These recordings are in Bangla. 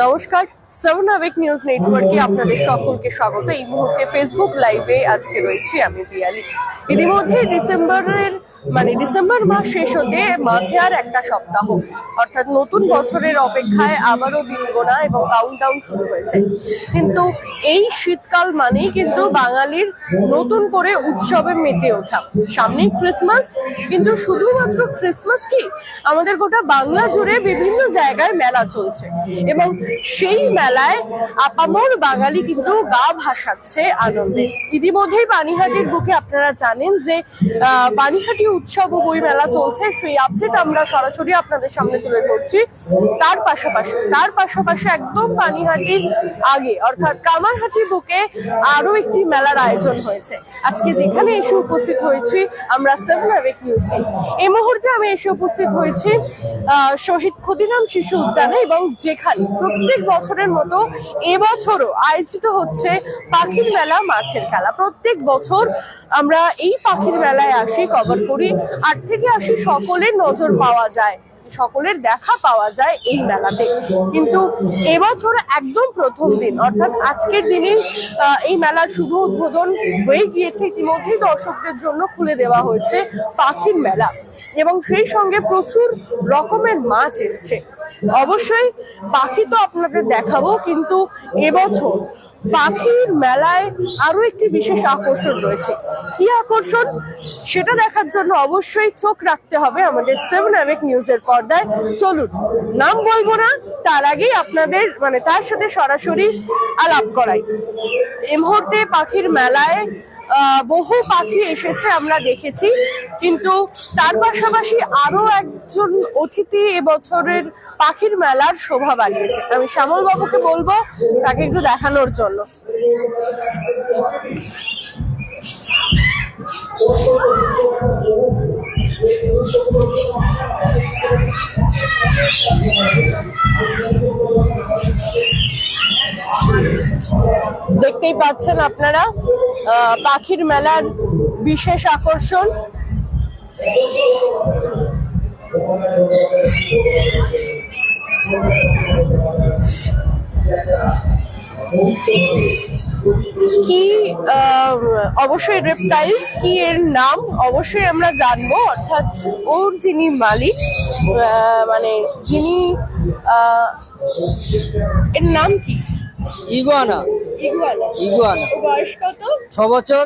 নমস্কার, 7 আবেগ নিউজ নেটওয়ার্কে আপনাদের সকলকে স্বাগত। এই মুহূর্তে ফেসবুক লাইভে আজকে রয়েছি আমি পিয়ালি। ইতিমধ্যে ডিসেম্বর মাস শেষ হতে মাঝে আর একটা সপ্তাহ, অর্থাৎ নতুন বছরের অপেক্ষায় আবারও দিন গোনা এবং কাউন্টডাউন শুরু হয়েছে। কিন্তু এই শীতকাল মানেই কিন্তু বাঙালির নতুন করে উৎসবে মেতে ওঠা। সামনেই ক্রিসমাস, কিন্তু শুধুমাত্র ক্রিসমাস কি, আমাদের গোটা বাংলা জুড়ে বিভিন্ন জায়গায় মেলা চলছে এবং সেই মেলায় আপামর বাঙালি কিন্তু গা ভাসাচ্ছে আনন্দে। ইতিমধ্যেই পানিহাটির বুকে আপনারা জানেন যে পানিহাটি উৎসব ও বই মেলা চলছে, সেই আপডেট আমরা সরাসরি আপনাদের সামনে তুলে ধরছি। তার পাশাপাশি একদম পানিহাটির আগে অর্থাৎ কামারহাটি বুকে আরো একটি মেলার আয়োজন হয়েছে। আজকে যেখানে এসে উপস্থিত হয়েছি আমরা 7 আবেগ নিউজ টিম, এই মুহূর্তে আমি এসে উপস্থিত হয়েছি শহীদ ক্ষুদিরাম শিশু উদ্যানে, এবং যেখানে প্রত্যেক বছরের মতো এবছরও আয়োজিত হচ্ছে পাখির মেলা, মাছের খেলা। প্রত্যেক বছর আমরা এই পাখির মেলায় আসি, কভার করি, 8 থেকে 80 সকলের নজর পাওয়া যায়, সকলের দেখা পাওয়া যায় এই মেলাতে। কিন্তু এবছর একদম প্রথম দিন অর্থাৎ আজকের দিনে এই মেলার শুভ উদ্বোধন হয়ে গিয়েছে। ইতিমধ্যেই দর্শকদের জন্য খুলে দেওয়া হয়েছে পাখির মেলা এবং সেই সঙ্গে প্রচুর রকমের মাছ এসছে। অবশ্যই পাখি তো আপনাদের দেখাবো, কিন্তু এবছর পাখির মেলায় আরো একটি বিশেষ আকর্ষণ রয়েছে। কি আকর্ষণ সেটা দেখার জন্য অবশ্যই চোখ রাখতে হবে আমাদের 7 আবেগ নিউজের পর্দায়। চলুন, নাম বলবো না, তার আগেই আপনাদের তার সাথে সরাসরি আলাপ করাই। এই মুহূর্তে পাখির মেলায় বহু পাখি এসেছে আমরা দেখেছি, কিন্তু তার পাশাপাশি আরো একজন অতিথি এবছরের পাখির মেলার শোভা বাড়িয়েছে। আমি শ্যামল বাবুকে বলবো তাকে একটু দেখানোর জন্য। দেখতেই পাচ্ছেন আপনারা পাখির মেলার বিশেষ আকর্ষণ। কি অবশ্যই রেপটাইলস, কি এর নাম অবশ্যই আমরা জানবো, অর্থাৎ ওর যিনি মালিক যিনি এর নাম কি? ইগুয়ানা। বয়স কত? 6 বছর।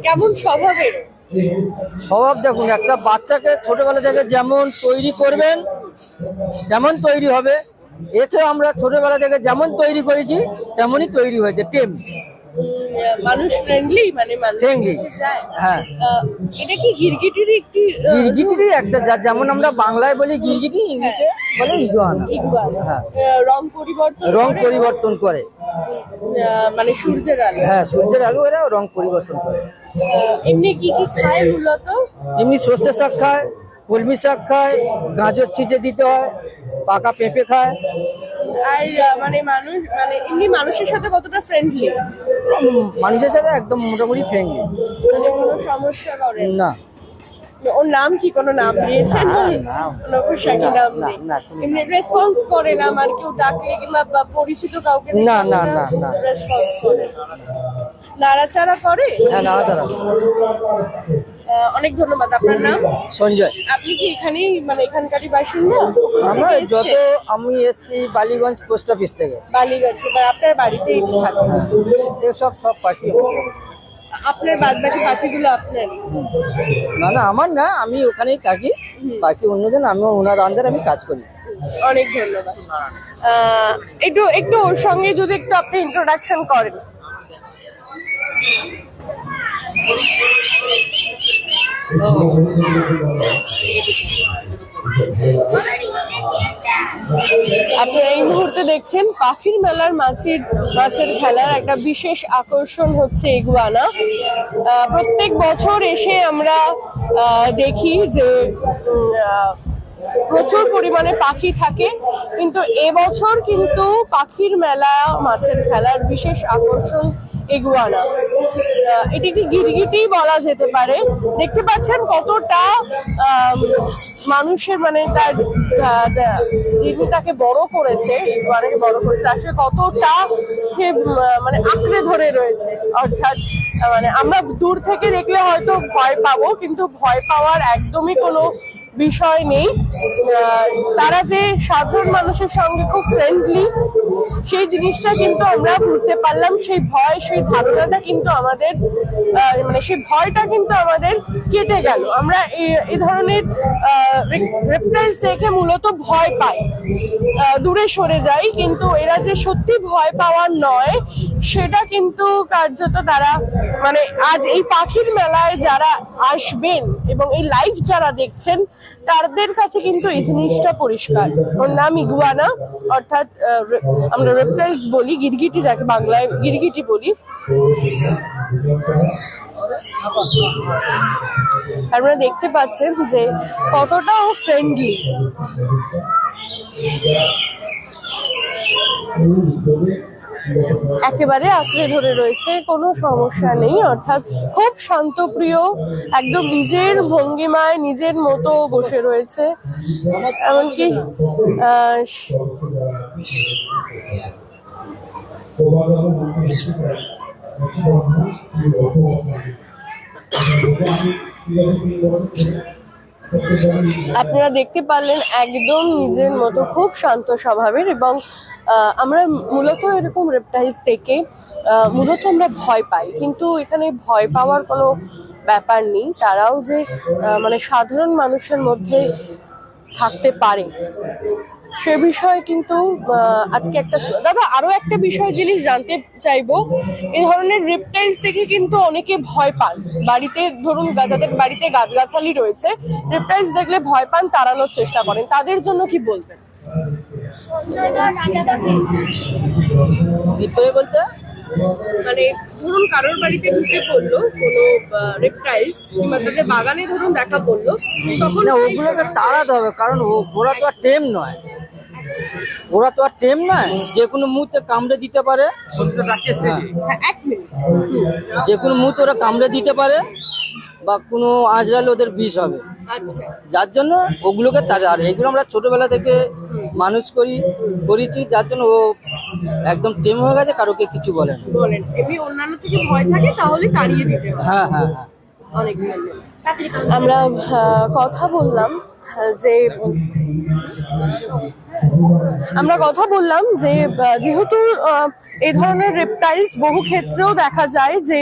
কেমন স্বভাবের? স্বভাব দেখুন, একটা বাচ্চাকে ছোটবেলা থেকে যেমন তৈরি করবেন তেমন তৈরি হবে। একে আমরা ছোটবেলা থেকে যেমন তৈরি করেছি তেমনই তৈরি হয়েছে। মানুষ ফ্রেন্ডলি, ফ্রেন্ডলি। হ্যাঁ, এটা কি গিরগিটিরই একটা যেমন আমরা বাংলায় বলি গিরগিটি, ইংলিশে বলে ইগুয়ানা। হ্যাঁ, রং পরিবর্তন করে সূর্যের আলো। হ্যাঁ, সূর্যের আলো এরা রং পরিবর্তন করে। এমনি কি খায় মূলত? এমনি সর্ষে শাক খায়, কলমি শাক খায়, গাজর ছিঁচে দিতে হয়, পাকা পেঁপে খায়। আর মানুষ এমনি মানুষের সাথে কতটা ফ্রেন্ডলি? মানুষের সাথে একদম মোটামুটি ফ্রেন্ডলি, কোনো সমস্যা করে না। ওর নাম কি, কোনো নাম দিয়েছেন? নাম নেই। এমনি রেসপন্স করে না, কেউ ডাকলে কিংবা পরিচিত কাউকে না রেসপন্স করে? নাড়াচাড়া করে? হ্যাঁ, নাড়াচাড়া। অনেক ধন্যবাদ। আপনার নাম? সঞ্জয়। আপনি কি এখানেই এখানকারই বাসিন্দা? আমি এসছি বালিগঞ্জ পোস্ট অফিস থেকে। বালিগঞ্জ। আপনার বাড়িতেই থাকে? সব পাখি আপনার বাদবাকি পাখিগুলো আপনার? না, আমার না, আমি ওখানেই থাকি। বাকি অন্যজন, আমি ওনার আন্ডারে আমি কাজ করি। অনেক ধন্যবাদ। একটু ওর সঙ্গে যদি একটু আপনি ইন্ট্রোডাকশন করেন। আপনারা এই মুহূর্তে দেখছেন পাখির মেলার মাছের খেলার একটা বিশেষ আকর্ষণ হচ্ছে ইগুয়ানা। প্রত্যেক বছর এসে আমরা দেখি যে প্রচুর পরিমাণে পাখি থাকে, কিন্তু এবছর কিন্তু পাখির মেলা মাছের খেলার বিশেষ আকর্ষণ ইগুয়ানা। এটি একটি গিরগিটি বলা যেতে পারে। দেখতে পাচ্ছেন কতটা মানুষের মানে তার যিনি তাকে বড় করেছে, অনেক বড় করেছে, আসলে কতটা সে মানে আঁকড়ে ধরে রয়েছে। অর্থাৎ মানে আমরা দূর থেকে দেখলে হয়তো ভয় পাবো, কিন্তু ভয় পাওয়ার একদমই কোনো বিষয় নেই। তারা যে সাধারণ মানুষের সঙ্গে খুব ফ্রেন্ডলি, সেই জিনিসটা কিন্তু আমরা বুঝতে পারলাম। সেই ভয়, সেই ধারণাটা কিন্তু আমাদের মানে সেই ভয়টা কিন্তু আমাদের কেটে গেল। আমরা এই ধরনের রেপটাইলস দেখে মূলত ভয় পাই, দূরে সরে যাই, কিন্তু এরা যে সত্যি ভয় পাওয়ার নয় সেটা কিন্তু কার্যত তারা মানে আজ এই পাখির মেলায় যারা আসবেন এবং এই লাইভ যারা দেখছেন তাদের কাছে কিন্তু এই জিনিসটা পরিষ্কার। ওর নাম ইগুয়ানা, অর্থাৎ আমরা রেপটাইলস বলি, গিরগিটি, যাকে বাংলায় গিরগিটি বলি। আপনারা দেখতে পাচ্ছেন যে কতটা ও ফ্রেন্ডলি। একেবারে আঁকড়ে ধরে রয়েছে, কোনো সমস্যা নেই, অর্থাৎ খুব শান্তপ্রিয়, একদম নিজের ভঙ্গিমায় নিজের মতো বসে রয়েছে। এমনকি আপনারা দেখতে পারলেন একদম নিজের মতো, খুব শান্ত স্বভাবের। এবং আমরা মূলত এরকম রেপটাইলস থেকে মূলত আমরা ভয় পাই, কিন্তু এখানে ভয় পাওয়ার কোনো ব্যাপার নেই। তারাও যে মানে সাধারণ মানুষের মধ্যে থাকতে পারে সে বিষয়ে কিন্তু আজকে একটা দাদা আরো একটা বিষয় জিনিস জানতে চাইবো। এই ধরনের রেপটাইলস থেকে কিন্তু অনেকে ভয় পান, বাড়িতে ধরুন যাদের বাড়িতে গাছগাছালি রয়েছে, রেপটাইলস দেখলে ভয় পান, তাড়ানোর চেষ্টা করেন, তাদের জন্য কি বলবেন? বলতে মানে ধরুন কারোর বাড়িতে ঢুকে পড়লো কোনো রেপটাইলস, কিংবা তাদের বাগানে ধরুন দেখা পড়লো, তখন ওগুলোকে তাড়াতে হবে, কারণ ওরা তো আর টেম নয়, ওরা তো আর টেম নয়, যে কোনো মুহূর্তে কামড়ে দিতে পারে। যে কোনো মুহূর্তে ওরা কামড়ে দিতে পারে বা কোনো আঁচড়ালে ওদের বিষ হবে। আচ্ছা, যার জন্য ওগুলোকে তাড়ে। আর এগুলো আমরা ছোটবেলা থেকে মানুষ করেছি, যার জন্য ও একদম টেম হয়ে গেছে, কারোকে কিছু বলে না। বলেন এমনি অন্যান্য থেকে ভয় থাকে তাহলে তাড়িয়ে দিতে হবে। হ্যাঁ হ্যাঁ হ্যাঁ, অনেক ধন্যবাদ। আমরা কথা বললাম যে যেহেতু এই ধরনের রেপটাইলস বহু ক্ষেত্রেও দেখা যায় যে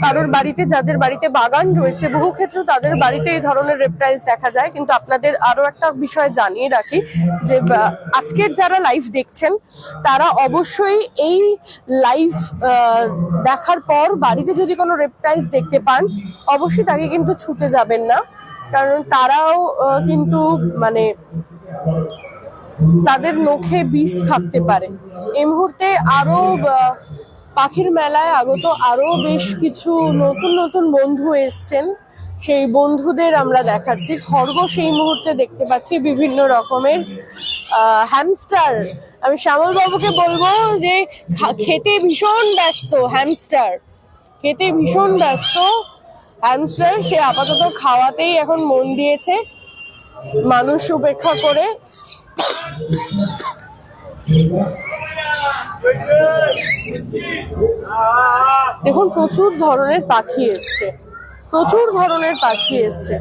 কারোর বাড়িতে, যাদের বাড়িতে বাগান রয়েছে, বহু ক্ষেত্রে তাদের বাড়িতে এই ধরনের রেপটাইলস দেখা যায়। কিন্তু আপনাদের আরো একটা বিষয় জানিয়ে রাখি যে আজকের যারা লাইভ দেখছেন তারা অবশ্যই এই লাইভ দেখার পর বাড়িতে যদি কোনো রেপটাইলস দেখতে পান অবশ্যই তাকে কিন্তু ছুটে যাবেন না, কারণ তারাও কিন্তু মানে তাদের নখে বিষ থাকতে পারে। এই মুহূর্তে আরো পাখির মেলায় আগত আরো বেশ কিছু নতুন নতুন বন্ধু এসছেন, সেই বন্ধুদের আমরা দেখাচ্ছি। খরগোশ এই মুহূর্তে দেখতে পাচ্ছি, বিভিন্ন রকমের হ্যামস্টার। আমি শ্যামল বাবুকে বলবো যে খেতে ভীষণ ব্যস্ত, হ্যামস্টার খেতে ভীষণ ব্যস্ত হ্যামস্টার, সে আপাতত খাওয়াতেই এখন মন দিয়েছে, মানুষ উপেক্ষা করে। দেখুন প্রচুর ধরনের পাখি এসছে, প্রচুর ধরনের পাখি এসছে,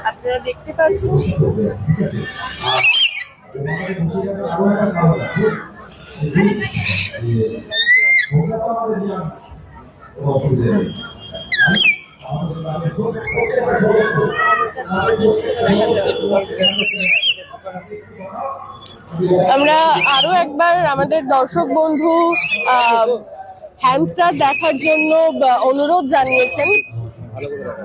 আপনারা দেখতে পাচ্ছেন। আমরা আরো একবার আমাদের দর্শক বন্ধু হ্যামস্টার দেখার জন্য অনুরোধ জানিয়েছেন।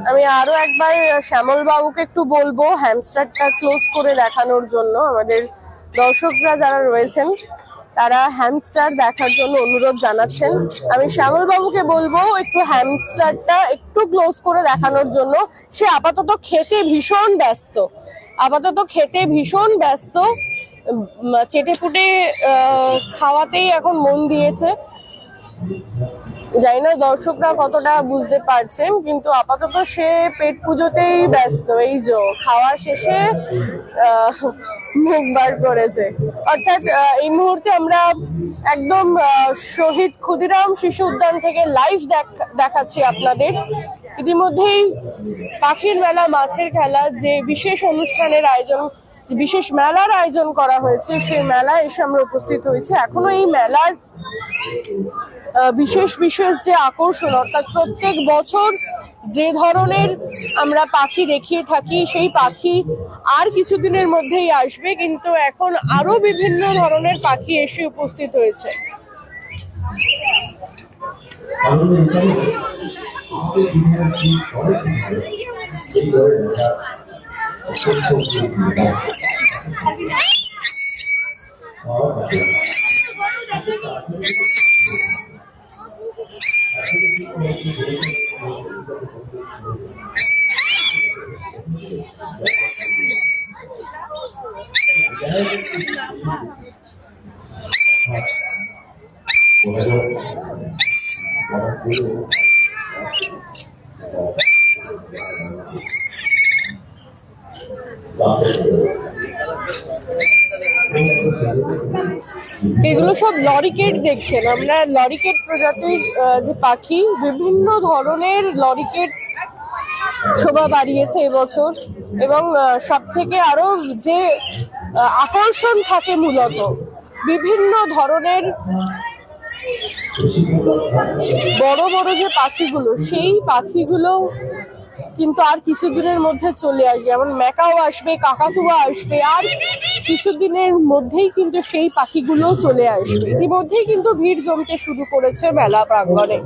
আমি আরো একবার শ্যামল বাবুকে একটু বলবো হ্যামস্টারটা ক্লোজ করে দেখানোর জন্য। আমাদের দর্শকরা যারা রয়েছেন তারা হ্যামস্টার দেখার জন্য অনুরোধ জানাচ্ছেন। আমি শ্যামল বাবুকে বলবো একটু হ্যামস্টারটা একটু ক্লোজ করে দেখানোর জন্য। সে আপাতত খেতে ভীষণ ব্যস্ত, চেটেপুটে খাওয়াতেই এখন মন দিয়েছে। জানি না দর্শকরা কতটা বুঝতে পারছেন, কিন্তু আপাতত সে পেট পুজোতেই ব্যস্ত। এই যে খাওয়া শেষে মুখ বার করেছে। অর্থাৎ এই মুহূর্তে আমরা একদম শহীদ ক্ষুদিরাম শিশু উদ্যান থেকে লাইভ দেখাচ্ছি আপনাদের। ইতিমধ্যেই পাখির মেলা, মাছের খেলা, যে বিশেষ অনুষ্ঠানের আয়োজন, বিশেষ মেলার আয়োজন করা হয়েছে, সেই মেলায় এসে আমরা উপস্থিত হয়েছি। এখনো এই মেলার বিশেষ বিশেষ যে আকর্ষণ, অর্থাৎ প্রত্যেক বছর যে ধরনের আমরা পাখি দেখিয়ে থাকি, সেই পাখি আর কিছুদিনের মধ্যেই আসবে, কিন্তু এখন আরো বিভিন্ন ধরনের পাখি এসে উপস্থিত হয়েছে। এগুলো সব লরিকেট দেখছেন, আমরা লরিকেট প্রজাতির যে পাখি, বিভিন্ন ধরনের লরিকেট শোভা বাড়িয়েছে এবছর। এবং সব থেকে আরো যে আকর্ষণ থাকে মূলত বিভিন্ন ধরনের বড় বড় যে পাখিগুলো, সেই পাখিগুলো কিন্তু আর কিছুদিনের মধ্যে চলে আসবে। যেমন ম্যাকাও আসবে, কাকাতুয়া আসবে, আর কিছুদিনের মধ্যেই কিন্তু সেই পাখিগুলো চলে আসবে। ইতিমধ্যেই কিন্তু ভিড় জমতে শুরু করেছে মেলা প্রাঙ্গণে।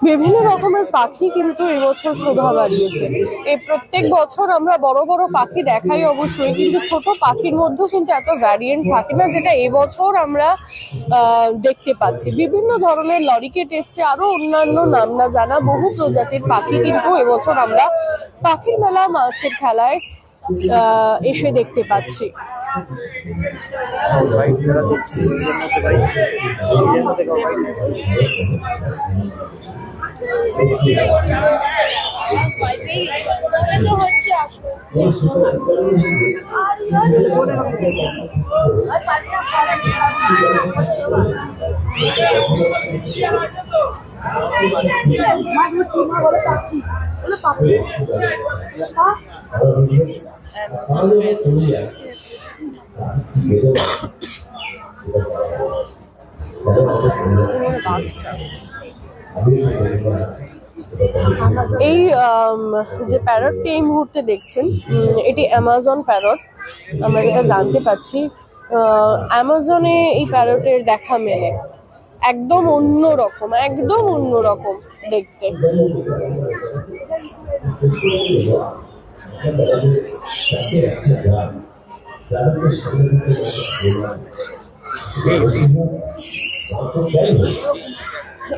বিভিন্ন রকমের পাখি কিন্তু এবছর শোভা বাড়িয়েছে। এই প্রত্যেক বছর আমরা বড় বড় পাখি দেখাই অবশ্যই, কিন্তু ছোট পাখির মধ্যেও কিন্তু এত ভ্যারিয়েন্ট থাকে না, যেটা এবছর আমরা দেখতে পাচ্ছি। বিভিন্ন ধরনের লরিকেট এসছে, আরো অন্যান্য নাম না জানা বহু প্রজাতির পাখি কিন্তু এবছর আমরা পাখির মেলা, মাছের খেলায় এসে দেখতে পাচ্ছি। এই যে প্যারটটি এই মুহূর্তে দেখছেন, এটি অ্যামাজন প্যারট। আমরা যেটা জানতে পাচ্ছি, অ্যামাজনে এই প্যারটের দেখা মেলে। একদম অন্যরকম, একদম অন্যরকম দেখতে।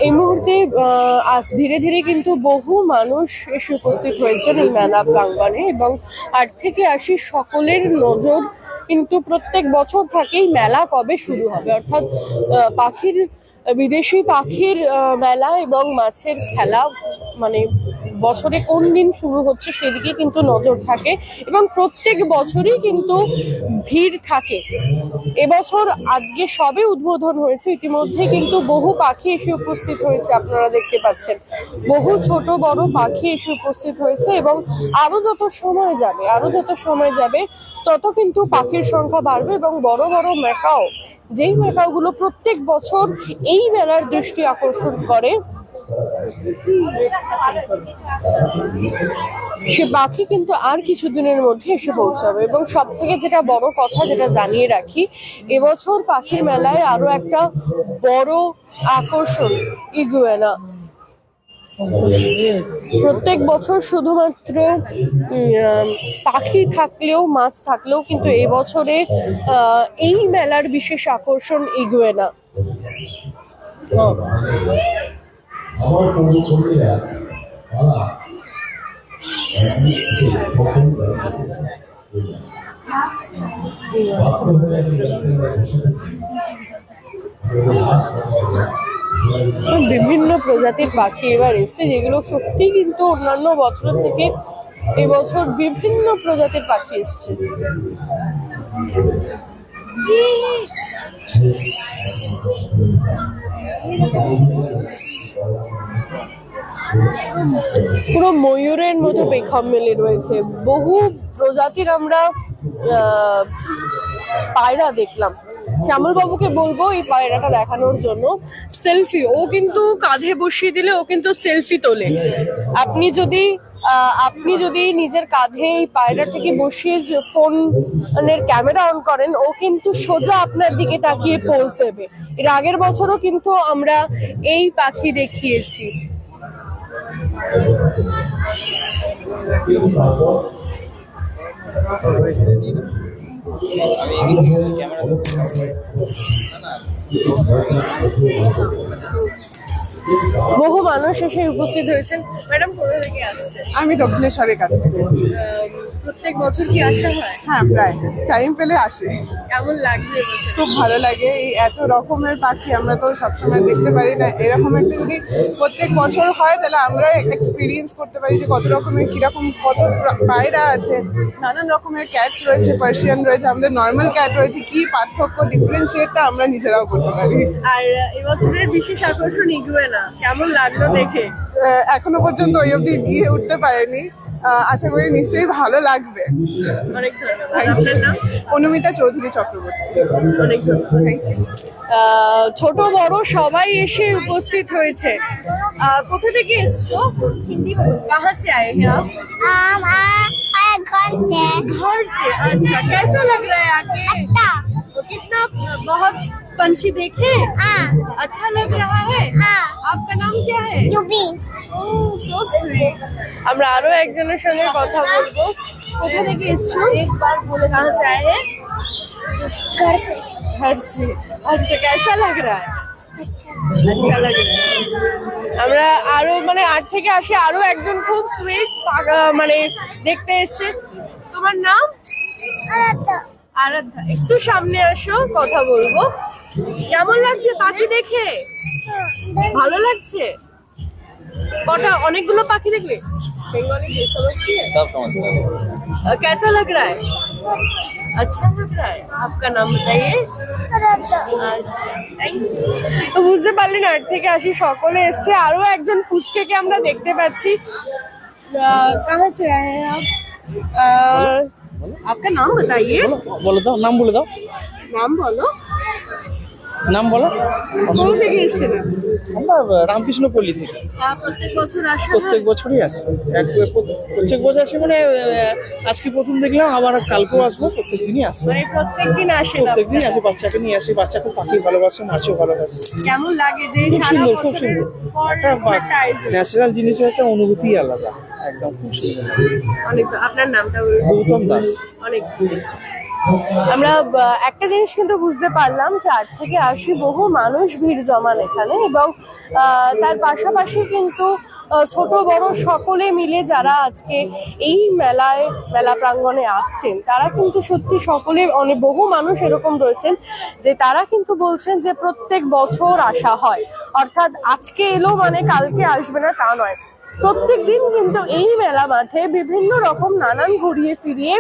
এই মুহূর্তে ধীরে ধীরে কিন্তু বহু মানুষ এসে উপস্থিত হয়েছেন এই মেলা প্রাঙ্গণে, এবং 8 থেকে 80 সকলের নজর কিন্তু প্রত্যেক বছর থাকেই মেলা কবে শুরু হবে, অর্থাৎ বিদেশি পাখির মেলা এবং মাছের খেলা, মানে বছরে কোন দিন শুরু হচ্ছে সেদিকে কিন্তু নজর থাকে, এবং প্রত্যেক বছরই কিন্তু ভিড় থাকে। এবছর আজকে সবে উদ্বোধন হয়েছে, ইতিমধ্যে কিন্তু বহু পাখি এসে উপস্থিত হয়েছে, আপনারা দেখতে পাচ্ছেন বহু ছোট বড় পাখি এসে উপস্থিত হয়েছে। এবং আরো যত সময় যাবে তত কিন্তু পাখির সংখ্যা বাড়বে, এবং বড় বড় ম্যাকাও, যেই ম্যাকাওগুলো প্রত্যেক বছর এই মেলার দৃষ্টি আকর্ষণ করে, সে পাখি কিন্তু আর কিছুদিনের মধ্যে এসে পৌঁছাবে। এবং সব থেকে যেটা বড় কথা, যেটা জানিয়ে রাখি, এবছর পাখির মেলায় আরো একটা বড় আকর্ষণ ইগুয়ানা। প্রত্যেক বছর শুধুমাত্র পাখি থাকলেও মাছ থাকলেও কিন্তু এবছরে এই মেলার বিশেষ আকর্ষণ এগোয় না। বিভিন্ন প্রজাতির পাখি এবার এসছে, যেগুলো সত্যি কিন্তু অন্যান্য বছর থেকে এবছর বিভিন্ন প্রজাতির পাখি এসছে। পুরো ময়ূরের মতো পেখম মেলে রয়েছে, বহু প্রজাতির আমরা পায়রা দেখলাম। শ্যামল বাবুকে বলবো এই পায়রাটা দেখানোর জন্য। সেলফি, ও কিন্তু কাঁধে বসিয়ে দিলে ও কিন্তু সেলফি তোলে। আপনি যদি নিজের কাঁধে এই পায়রাটাকে বসিয়ে ফোনের ক্যামেরা অন করেন, ও কিন্তু সোজা আপনার দিকে তাকিয়ে পোজ দেবে। এর আগের বছরও কিন্তু আমরা এই পাখি দেখিয়েছি। বহু মানুষ এসে উপস্থিত হয়েছেন। ম্যাডাম কোথা থেকে আসছে? আমি দক্ষিণেশ্বরের কাছ থেকে এসেছি। প্রত্যেক বছর কি আসা হয়? হ্যাঁ, প্রায় টাইম পেলে আসে। কেমন লাগছে? খুব ভালো লাগে। এই এত রকমের পাখি আমরা তো সবসময় দেখতে পারি না। এরকম একটা যদি প্রত্যেক বছর হয় তাহলে আমরা এক্সপিরিয়েন্স করতে পারি যে কত রকমের কিরকম কত পায়রা আছে, নানান রকমের ক্যাট রয়েছে, পার্সিয়ান রয়েছে, আমাদের নর্মাল ক্যাট রয়েছে, কি পার্থক্য ডিফারেন্সিয়েটটা আমরা নিজেরাও করতে পারি। আর এবছরের বিশেষ আকর্ষণ ইগুয়ানা কেমন লাগলো দেখে? এখনো পর্যন্ত ওই অবধি গিয়ে উঠতে পারেনি, আশা করি নিশ্চয়ই ভালো লাগবে। অনেক ধন্যবাদ। আপনার নাম? অনুমিতা চৌধুরী চক্রবর্তী। অনেক ধন্যবাদ। ছোট বড় সবাই এসে উপস্থিত হয়েছে। কোথা থেকে এসছো? হিন্দি কাহা সে আয়ে हैं आप? घर से। अच्छा, कैसा लग रहा है आके? तो कितना बहुत पंछी देखे? अच्छा लग रहा है? आपका नाम क्या है? ओह, so sweet। আমরা আরো একজনের সঙ্গে কথা বলবো। কোথা থেকে এসছো? একবার বলে कहाँ से आए हैं? घर से। अच्छा, कैसा लग रहा है? अच्छा लग रहा है। আমরা আরো মানে 8 থেকে আসে আরো একজন খুব সুইট মানে দেখতে এসছে। তোমার নাম? আরাধ্যা। একটু সামনে আসো, কথা বলবো। কেমন লাগছে পাখি দেখে? ভালো লাগছে? কটা অনেকগুলো পাখি দেখলে? बेंगोली ये समझती है? सब समझता है। कैसा लग रहा है? अच्छा लग रहा है। आपका नाम बताइए। अच्छा, थैंक यू। তো বুঝতে পারলেন, 8 থেকে আসি সকলে এসছে। আরো একজন পুচকেকে আমরা দেখতে পাচ্ছি। कहाँ से आए हैं आप? आपका नाम बताइए। বলো তো, নাম বলে দাও। नाम बोलो। নাম বলো। কোথা থেকে এসেছিলেন? আমরা রামকৃষ্ণপল্লী থেকে। প্রত্যেক বছর আসা হয়? প্রত্যেক বছরই আসি। প্রত্যেক বছর আসি মানে আজকে প্রথম দেখলাম, আবার কালকেও আসবো, প্রত্যেক দিনই আসি। মানে প্রত্যেক দিন আসেন? প্রত্যেক দিন আসি, বাচ্চাকে নিয়ে আসি। বাচ্চা খুব পাখি ভালোবাসে, মাছও ভালোবাসে। কেমন লাগে যে খুব সারা সুন্দর, খুব বছরের সুন্দর। পর একটা আয়োজন? ন্যাচারাল জিনিসের একটা অনুভূতি আলাদা, একদম খুব সুন্দর। অনেক। আপনার নামটা বলুন। গৌতম দাস। অনেক। আমরা একটা জিনিস কিন্তু বুঝতে পারলাম যে 8 থেকে 80 বহু মানুষ ভিড় জমান এখানে, এবং তার পাশাপাশি কিন্তু ছোট বড় সকলে মিলে যারা আজকে এই মেলা প্রাঙ্গণে আসছেন, তারা কিন্তু সত্যি সকলে বহু মানুষ এরকম রয়েছেন যে তারা কিন্তু বলছেন যে প্রত্যেক বছর আসা হয়, অর্থাৎ আজকে এলো মানে কালকে আসবে না তা নয়। প্রত্যেক দিন কিন্তু এই মেলা মাঠে বিভিন্ন রকম নানান ঘুরিয়ে ফিরিয়ে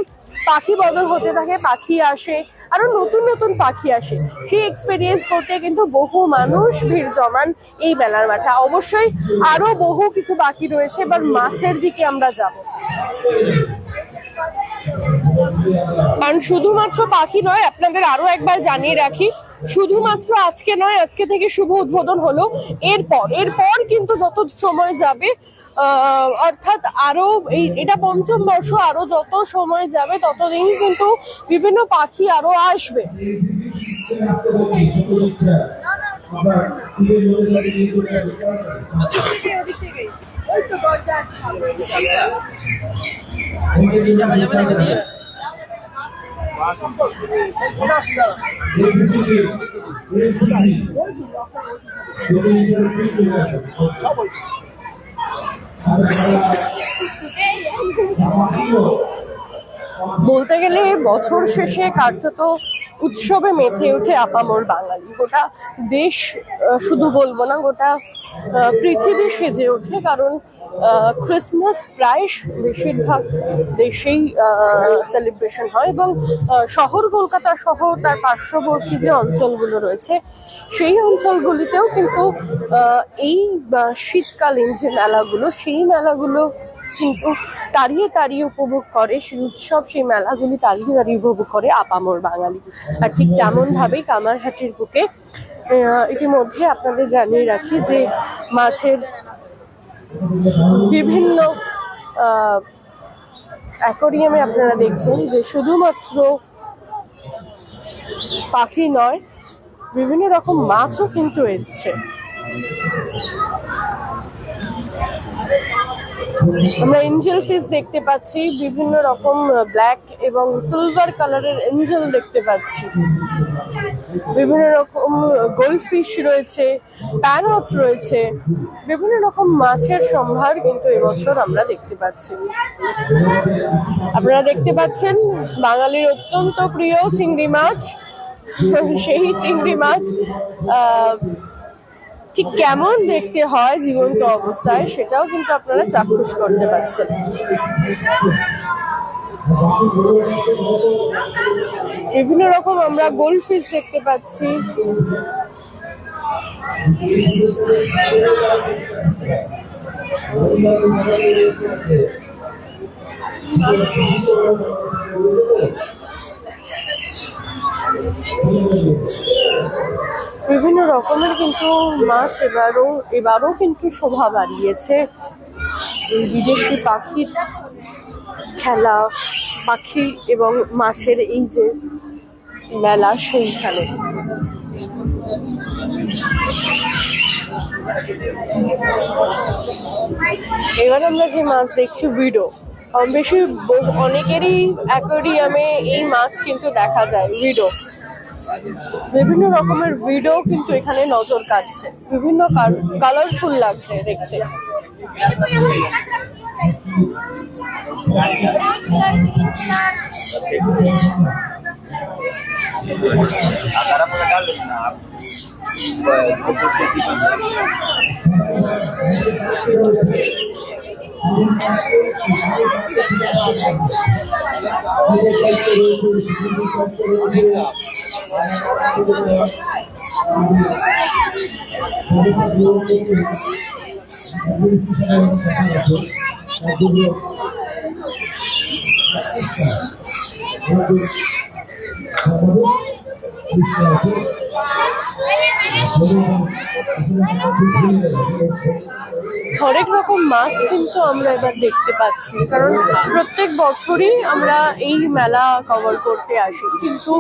পাখি বদল হতে থাকে, পাখি আসে, আরো নতুন নতুন পাখি আসে। সেই এক্সপেরিয়েন্স করতে কিন্তু বহু মানুষ ভিড় জমান এই মেলার মাঠে। অবশ্যই আরো বহু কিছু বাকি রয়েছে, এবার মাছের দিকে আমরা যাব। কারণ শুধুমাত্র পাখি নয়, আপনাদের আরো একবার জানিয়ে রাখি, শুধুমাত্র আজকে নয়, আজকে থেকে শুভ উদ্বোধন হলো, এরপর কিন্তু যত সময় যাবে, অর্থাৎ আরো এটা 5ম বর্ষ, আরো যত সময় যাবে ততদিন কিন্তু বিভিন্ন পাখি আরো আসবে। ওদিক থেকে বলতে গেলে বছর শেষে কার্যত উৎসবে মেতে ওঠে আপামর বাঙালি। গোটা দেশ, শুধু বলবো না, গোটা পৃথিবী সেজে ওঠে। কারণ ক্রিসমাস প্রায় বেশিরভাগ দেশেই সেলিব্রেশন হয়, এবং শহর কলকাতা সহ তার পার্শ্ববর্তী যে অঞ্চলগুলো রয়েছে সেই অঞ্চলগুলিতেও কিন্তু এই শীতকালীন যে মেলাগুলো, সেই মেলাগুলো কিন্তু তাড়িয়ে তাড়িয়ে উপভোগ করে, সেই উৎসব, সেই মেলাগুলি তাড়িয়ে তাড়িয়ে উপভোগ করে আপামর বাঙালি। আর ঠিক তেমন ভাবেই কামারহাটির বুকে ইতিমধ্যে আপনাদের জানিয়ে রাখি যে মাছের বিভিন্ন অ্যাকোরিয়ামে আপনারা দেখছেন যে শুধুমাত্র পাখি নয়, বিভিন্ন রকম মাছও কিন্তু এসছে। আমরা এঞ্জেল ফিশ দেখতে পাচ্ছি, বিভিন্ন রকম ব্ল্যাক এবং সিলভার কালারের এঞ্জেল দেখতে পাচ্ছি, বিভিন্ন রকম গোল্ডফিশ রয়েছে, প্যারট রয়েছে, বিভিন্ন রকম মাছের সম্ভার কিন্তু এবছর আমরা দেখতে পাচ্ছি। আপনারা দেখতে পাচ্ছেন বাঙালির অত্যন্ত প্রিয় চিংড়ি মাছ। সেই চিংড়ি মাছ ঠিক কেমন দেখতে হয় জীবন্ত অবস্থায় সেটাও কিন্তু আপনারা চাক্ষুষ করতে পারছেন। বিভিন্ন রকম আমরা গোল্ডফিশ দেখতে পাচ্ছি। বিভিন্ন রকমের কিন্তু মাছ এবারও কিন্তু শোভা বাড়িয়েছে। বিদেশি পাখির খেলা, পাখি এবং মাছের এই যে মেলা, সেইখানে এবার আমরা যে মাছ দেখছি ভিডো, বেশি অনেকেরই অ্যাকোয়ারিয়ামে এই মাছ কিন্তু দেখা যায়। ভিডো, বিভিন্ন রকমের ভিডো কিন্তু এখানে নজর কাটছে, বিভিন্ন কালারফুল লাগছে দেখতে। হরেক রকম মাছ কিন্তু আমরা এবার দেখতে পাচ্ছি, কারণ প্রত্যেক বছরই আমরা এই মেলা কভার করতে আসি, কিন্তু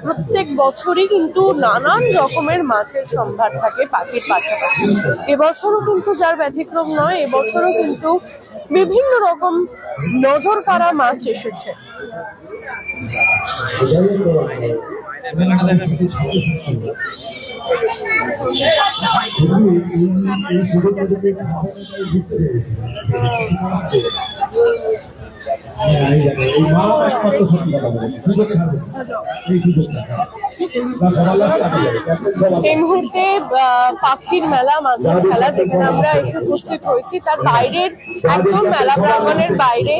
প্রত্যেক বছরই কিন্তু নানান রকমের মাছের সম্ভার থাকে পাখির পাশাপাশি। এবছরও কিন্তু যার ব্যতিক্রম নয়, এবছরও কিন্তু বিভিন্ন রকম নজর কাড়া মাছ এসেছে। এই মুহূর্তে পাখির মেলা, মাছের খেলা, যেখানে আমরা এসে উপস্থিত হয়েছি তার বাইরের একদম মেলা প্রাঙ্গণের বাইরে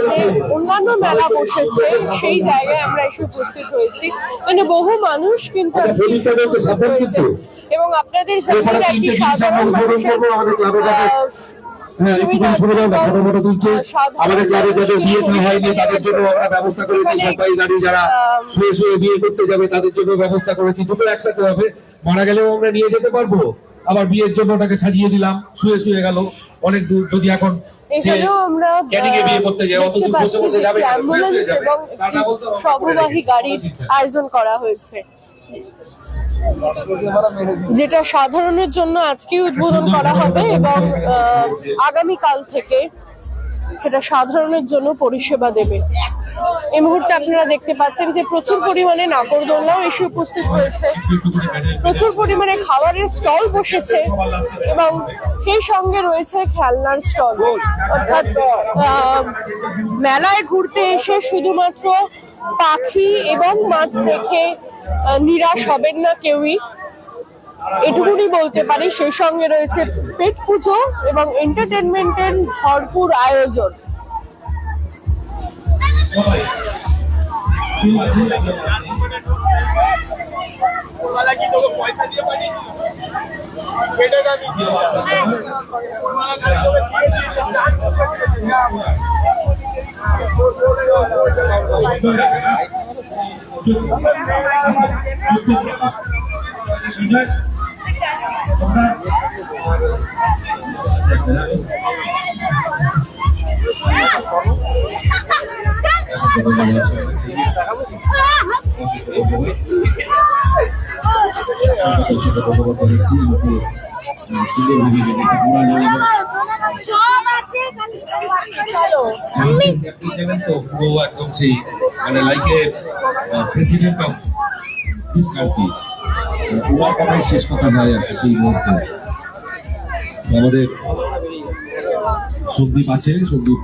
যে অন্যান্য মেলা বসেছে সেই জায়গায় আমরা এসে উপস্থিত হয়েছি। মানে বহু মানুষ কিন্তু হয়েছে, এবং আপনাদের জানিয়ে রাখি সাধারণ মানুষের আমাদের ক্লাবে যাদের বিয়ে হয়নি তাদের জন্য আমরা ব্যবস্থা করেছি, সরকারি গাড়ি যারা শুয়ে শুয়ে বিয়ে করতে যাবে তাদের জন্য ব্যবস্থা করেছি। দুটো একসাথে হবে, মারা গেলেও আমরা নিয়ে যেতে পারবো, আবার বিয়ের জন্য ওটাকে সাজিয়ে দিলাম, শুয়ে শুয়ে গেল অনেক দূর। যদি এখন বিয়ে করতে যায় অত দূর বসে বসে যাবে, এবং সর্ববাহী গাড়ির আয়োজন করা হয়েছে। যেটা সাধারণের জন্য আজকেই উদ্বোধন করা হবে এবং আগামীকাল থেকে সেটা সাধারণের জন্য পরিষেবা দেবে। এই মুহূর্তে আপনারা দেখতে পাচ্ছেন যে প্রচুর পরিমাণে নাগরদোলনাও এসে উপস্থিত হয়েছে, প্রচুর পরিমাণে খাবারের স্টল বসেছে এবং সেই সঙ্গে রয়েছে খেলনার স্টল। অর্থাৎ মেলায় ঘুরতে এসে শুধুমাত্র পাখি এবং মাছ দেখে নিরাশ হবেন না কেউই, এটুকুনি বলতে পারি। সেই সঙ্গে রয়েছে পেট পুজো এবং এন্টারটেনমেন্টের ভরপুর আয়োজন। প্রেসিডেন্ট অফ দিস কান্ট্রি ওনার কথাই শেষ কথা হয় আর কি। সেই মুহূর্তে আমাদের সন্দীপ আছে, সন্দীপ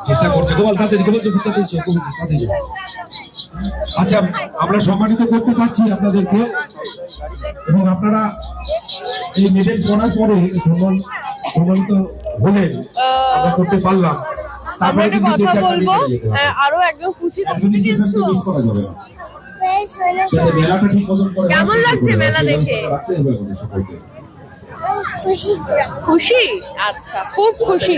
চেষ্টা করছে। গোপাল তাদের আচ্ছা, আমরা সম্মানিত করতে পারছি আপনাদেরকে এবং আপনারা এই মেডেল করার পরে সম্মানিত হলেন, আমরা করতে পারলাম। আমরা একটা কথা বলবো, আরো একদম খুশি কেমন লাগছে মেলা দেখে? খুশি? আচ্ছা, খুব খুশি।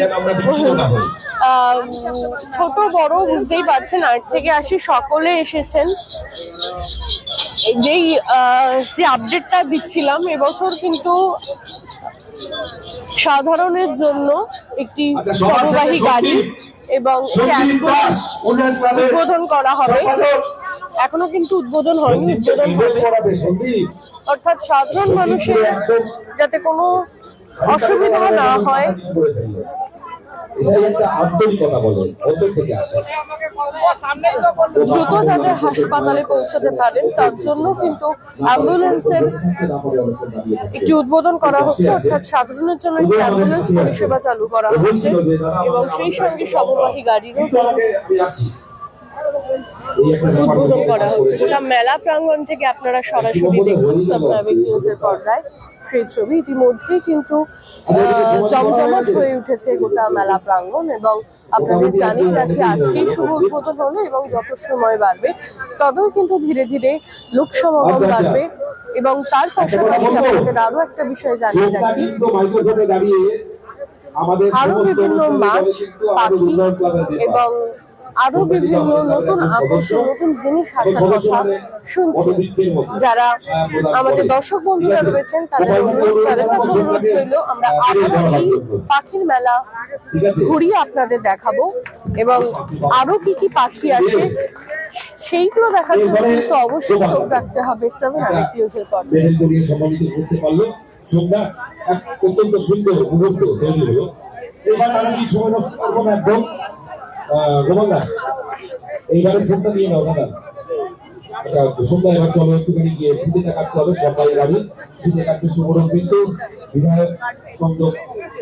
ছোট বড় বুঝতেই পারছেন, 8 থেকে 80 সকলে এসেছেন। যে আপডেটটা দিচ্ছিলাম, এবছর কিন্তু সাধারণের জন্য একটি জলবাহী গাড়ি এবং উদ্বোধন করা হবে। এখনো কিন্তু উদ্বোধন হয়নি, উদ্বোধন হবে। অর্থাৎ সাধারণ মানুষের যাতে কোনো অসুবিধা না হয়, দ্রুত যাতে হাসপাতালে পৌঁছাতে পারেন তার জন্য কিন্তু অ্যাম্বুলেন্সের একটি উদ্বোধন করা হচ্ছে। অর্থাৎ সাধারণের জন্য একটি অ্যাম্বুলেন্স পরিষেবা চালু করা হচ্ছে এবং সেই সঙ্গে সববাহী গাড়িরও উদ্বোধন করা হচ্ছে, যেটা মেলা প্রাঙ্গণ থেকে আপনারা সরাসরি দেখছেন সাবনাবিক নিউজের পর্দায়। সেই ছবি ইতিমধ্যেই কিন্তু জমজমাট হয়ে উঠেছে গোটা মেলা প্রাঙ্গণ এবং আপনাদের জানিয়ে রাখি আজকেই শুভ উদ্বোধন হলো এবং যত সময় বাড়বে ততই কিন্তু ধীরে ধীরে লোক সমাগম বাড়বে। এবং তার পাশাপাশি আপনাদের আরো একটা বিষয় জানিয়ে রাখি, আরো বিভিন্ন মাছ, পাখি এবং আরো বিভিন্ন নতুন আকর্ষণ, নতুন জিনিস আসার কথা শুনছি। যারা আমাদের দর্শক বন্ধুরা রয়েছেন তাদের কাছে অনুরোধ রইল, আমরা আবারও এই পাখির মেলা ঘুরিয়ে আপনাদের দেখাবো এবং আরো কি কি পাখি আসে সেইগুলো দেখার জন্য কিন্তু অবশ্যই চোখ রাখতে হবে 7 আবেগ নিউজের পর্দায়। অত্যন্ত সুন্দর মুহূর্ত তৈরি হলো। এবার আমি কি সময় করবো না, একদম গোপালদা এইবারে ফোনটা নিয়ে নাও দাদা। আচ্ছা সন্ধ্যা, এবার চলো একটুখানি গিয়ে ফিতেটা কাটতে হবে। সবাই গাড়ি ফিতে কাটতে সুবরণ কিন্তু বিধায়ক সংযোগ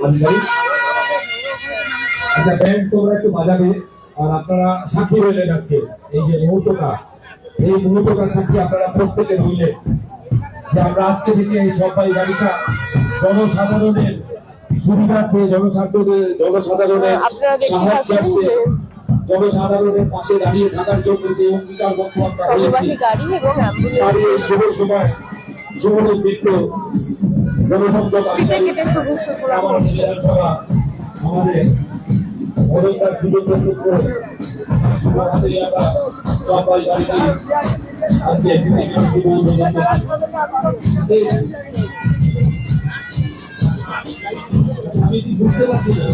আধিকারিক। আচ্ছা ব্যান্ড তোমরা একটু বাজাবে আর আপনারা সাক্ষী রইলেন আজকে এই যে মুহূর্তটা, এই মুহূর্তটার সাক্ষী আপনারা প্রত্যেকে রইলেন যে আমরা আজকে থেকে এই সবাই গাড়িটা জনসাধারণের সুবিধার্থে, জনসাধারণের সাহায্যার্থে, জনসাধারণের পাশে দাঁড়িয়ে থাকার জন্য যে অঙ্গীকারবদ্ধ আমরা হয়েছি, তার এই শুভ সময় শুভদীপ মিত্র জনসংযোগ আধিকারিক আমাদের বিধানসভা, আমাদের অধিকার সুযোগ করে শুভহাতে আমরা সবাই গাড়িটি আজকে শুভ উদ্বোধন আমি কি বুঝতে পারছি না।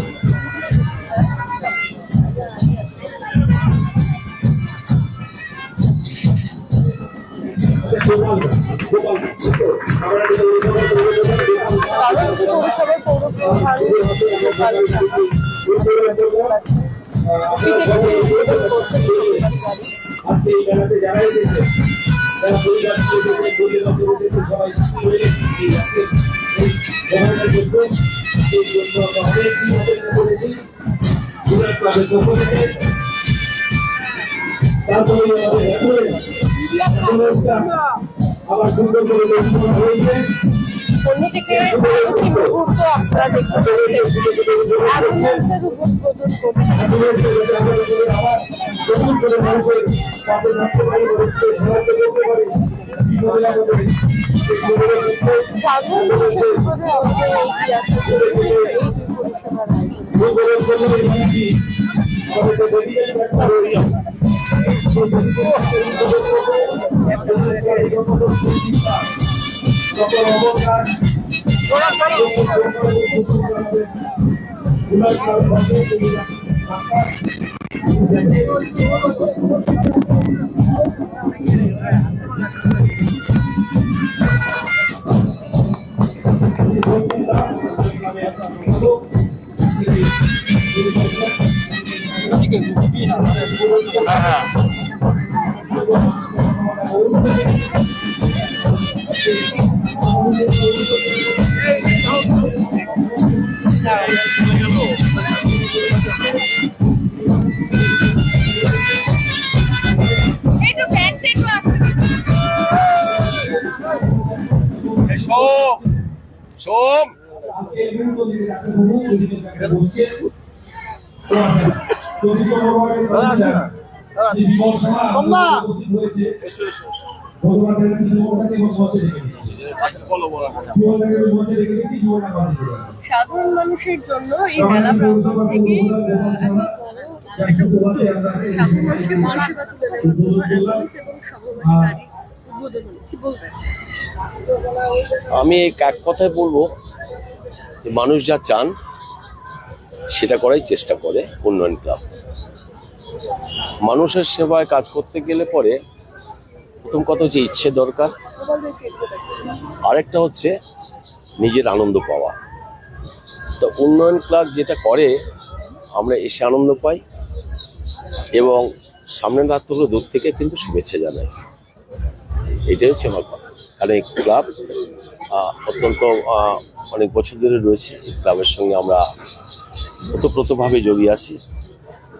পৌরসভার পৌরপ্রধান গোপাল সাহা আজকে এই মেলাতে যারা এসেছে, যারা পরিবার নিয়ে এসেছে, পরিবার নিয়ে এসেছে, সবাই সাথী হয়ে এই আজকে এই মেলাটার জন্য এই জন্য আমরা অনেক দিন ধরে করেছি জুলাই ক্লাবের পক্ষ থেকে। তারপরে আমাদের ব্যবস্থা আবার সুন্দর করে তৈরি করা হয়েছে। অন্যদিকে পরবর্তী মুহূর্ত আপনারা দেখতে পাচ্ছেন অ্যাম্বুলেন্সের উদ্বোধন করছে। আবার নতুন করে মানুষের পাশে থাকতে পারি, মানুষকে সাহায্য করতে পারি। কিভাবে আমাদের এই সাধারণ মানুষের বিপদে আমাদের এগিয়ে আসা এই পরিষেবার সোম সাধারণ মানুষের জন্য এই মেলা প্রাঙ্গণ থেকে এত বড় একটা উদ্যোগ যে সাধারণ মানুষকে পরিষেবা তুলে দেওয়ার জন্য অ্যাম্বুলেন্স এবং সহবাহী গাড়ি উদ্বোধন হলো। কি বলবেন? আমি এক কথায় বলবো যে মানুষ যা চান সেটা করাই চেষ্টা করে উন্নয়ন ক্লাব। মানুষের সেবায় কাজ করতে গেলে পরে প্রথম কথা হচ্ছে ইচ্ছে দরকার, আরেকটা হচ্ছে নিজের আনন্দ পাওয়া। তো উন্নয়ন ক্লাব যেটা করে আমরা এসে আনন্দ পাই এবং সামনের হাতগুলো দূর থেকে কিন্তু শুভেচ্ছা জানাই। এটাই হচ্ছে আমার কথা। কারণ এই ক্লাব অত্যন্ত অনেক বছর ধরে রয়েছে। এই ক্লাবের সঙ্গে আমরা ওতপ্রোতভাবে জড়িয়ে আছি।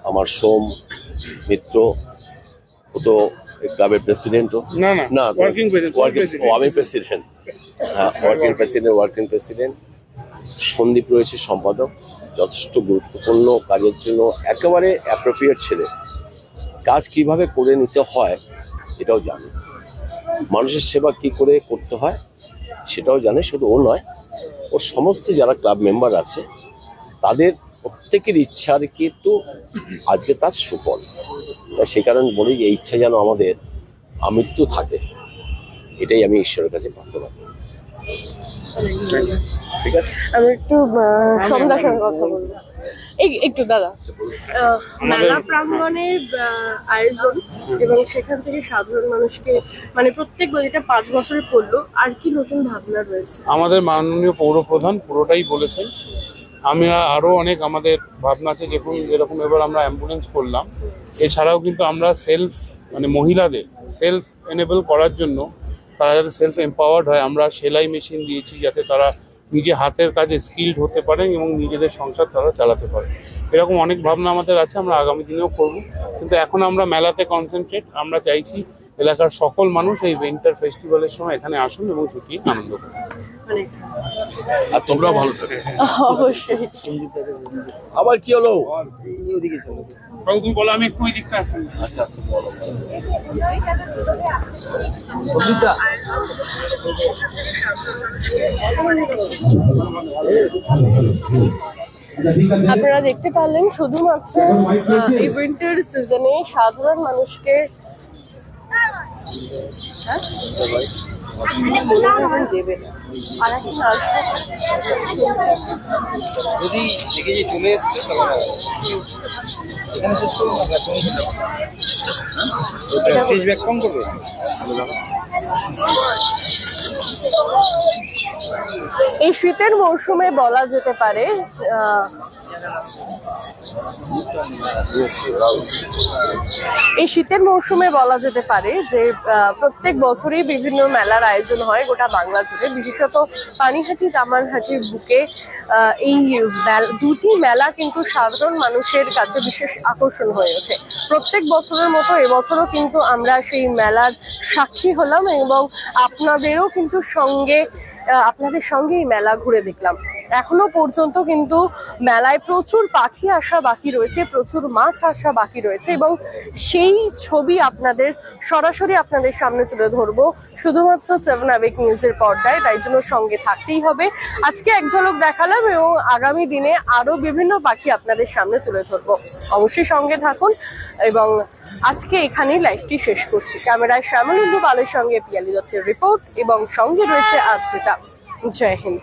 আমার সোম মিত্র ও তো এই ক্লাবের প্রেসিডেন্টও না, আমি প্রেসিডেন্ট, হ্যাঁ, ওয়ার্কিং প্রেসিডেন্ট। সন্দীপ রয়েছে সম্পাদক। যথেষ্ট গুরুত্বপূর্ণ কাজের জন্য একেবারে অ্যাপ্রোপ্রিয়েট ছেলে। কাজ কিভাবে করে নিতে হয় এটাও জানে, মানুষের সেবা কি করে করতে হয় সেটাও জানে। শুধু ও নয়, ওর সমস্ত যারা ক্লাব মেম্বার আছে তাদের প্রত্যেকের ইচ্ছার কিন্তু আজকে তার সুফল। তাই সে কারণে বলি এই ইচ্ছা যেন আমাদের আমৃত্যু থাকে, এটাই আমি ঈশ্বরের কাছে প্রার্থনা করি। ঠিক আছে, আমি একটু সমদার সঙ্গে কথা বলবো। একটু দাদা, মেলা প্রাঙ্গণে আয়োজন এবং সেখান থেকে সাধারণ মানুষকে মানে প্রত্যেক গলিটা 5 বছরে পড়লো, আর কি নতুন ভাবনা রয়েছে? আমাদের মাননীয় পৌরপ্রধান পুরোটাই বলেছেন। আমরা আরও অনেক আমাদের ভাবনা আছে, যেরকম এবার আমরা অ্যাম্বুলেন্স করলাম, এছাড়াও কিন্তু আমরা মহিলাদের সেলফ এনেবল করার জন্য, তারা যাতে সেলফ এম্পাওয়ার্ড হয়, আমরা সেলাই মেশিন দিয়েছি যাতে তারা নিজে হাতের কাজে স্কিলড হতে পারেন এবং নিজেদের সংসার তারা চালাতে পারে। এরকম অনেক ভাবনা আমাদের আছে, আমরা আগামী দিনেও করব। কিন্তু এখন আমরা মেলাতে কনসেন্ট্রেট। আমরা চাইছি এলাকার সকল মানুষ এই উইন্টার ফেস্টিভ্যালের সময় এখানে আসুন এবং ছুটি আনন্দ করুন। আর তোমরাও ভালো থাকো। অবশ্যই। আবার কি হলো? তুমি বলো, আমি একটু ওই দিকটা আছি। আচ্ছা আচ্ছা, বলো। আপনারা দেখতে পারলেন শুধুমাত্র এই উইন্টার সিজনে সাধারণ মানুষকে দেবে না। আর এখন আসবে যদি দেখে যে চলে এসছে এখানে শেষ করুন, স্টেজ ব্যাক কম করবে। এই শীতের মৌসুমে বলা যেতে পারে এই শীতের মৌসুমে বলা যেতে পারে যে প্রত্যেক বছরই বিভিন্ন মেলার আয়োজন হয় গোটা বাংলা জুড়ে, বিশেষত পানিহাটি দামানহাটির বুকে এই দুটি মেলা কিন্তু সাধারণ মানুষের কাছে বিশেষ আকর্ষণ হয়ে ওঠে। প্রত্যেক বছরের মতো এবছরও কিন্তু আমরা সেই মেলার সাক্ষী হলাম এবং আপনাদের সঙ্গে এই মেলা ঘুরে দেখলাম। এখনো পর্যন্ত কিন্তু মেলায় প্রচুর পাখি আসা বাকি রয়েছে, প্রচুর মাছ আসা বাকি রয়েছে এবং সেই ছবি সরাসরি আপনাদের সামনে তুলে ধরবো শুধুমাত্র 7 আবেগ নিউজের পর্দায়। তাই জন্য সঙ্গে থাকতেই হবে। আজকে এক ঝলক দেখালাম এবং আগামী দিনে আরো বিভিন্ন পাখি আপনাদের সামনে তুলে ধরবো। অবশ্যই সঙ্গে থাকুন এবং আজকে এখানেই লাইভটি শেষ করছি। ক্যামেরায় শ্যামলেন্দু পালের সঙ্গে পিয়ালি দত্তের রিপোর্ট এবং সঙ্গে রয়েছে আদ্রিতা। জয় হিন্দ।